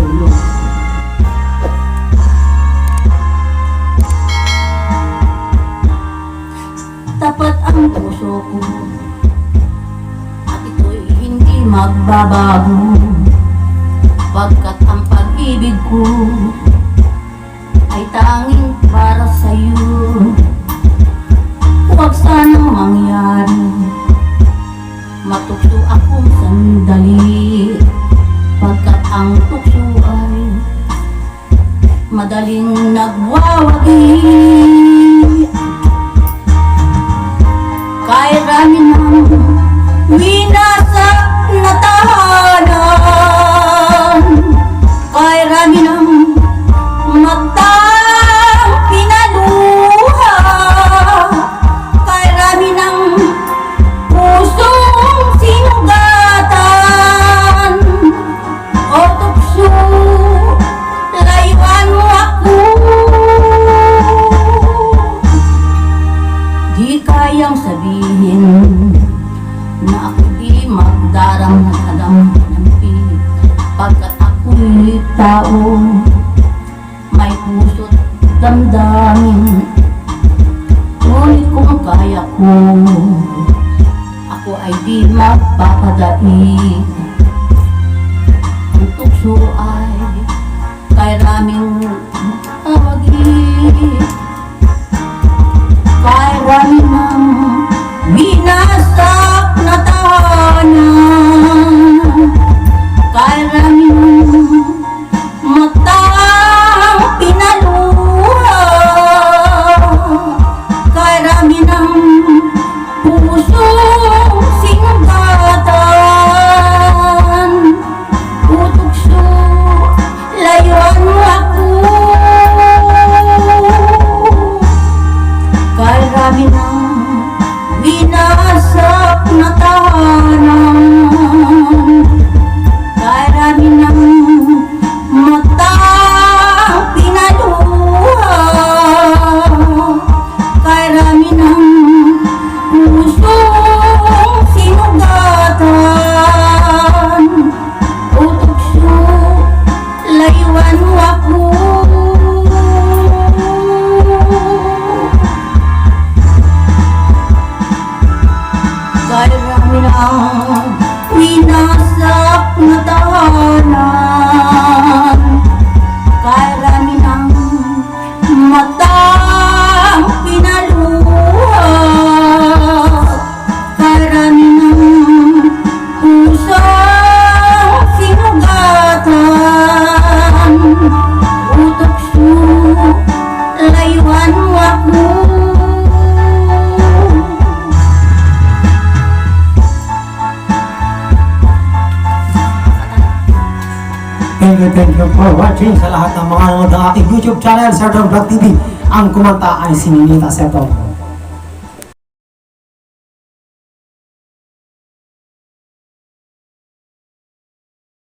tulong. Tapat ang puso ko at ito'y hindi magbabago, pagkat ang pag-ibig ko ay tanging para sa'yo. Huwag sanang mangyari matukso akong sandali, pagkat ang tukso ay madaling nagwawagi. Kahit rami ng winasak na tahanan, kahit rami ng matang pinaluha, kahit rami ng pusong sinugatan, o tukso, layuan mo ako. Di kayang sabihin na ako di magdarang-halampi, pagkat ako'y tao may puso't damdamin. Ngunit kung kaya ko, ako ay di magpapadaig. Ang tukso ay kay raming tawagin, kay rami ng winasak na tahanan, kay rami ng matang pinaluha, kay rami ng pusong sinugatan, utukso, layuan mo ako. Kay rami ng winasak na tahanan, kay rami ng matang pinaluha, kay rami ng pusong sinugatan, utukso, layuan mo ako. Kay rami ng winasak na tahanan, kay rami ng matang pinaluha, kay rami ng pusong sinugatan, utukso, layuan mo ako. Thank you for watching. Sa lahat ng mga nanonood ng aking YouTube channel, Sir Don Vlog TV, ang kumanta ay si Ninita Seto.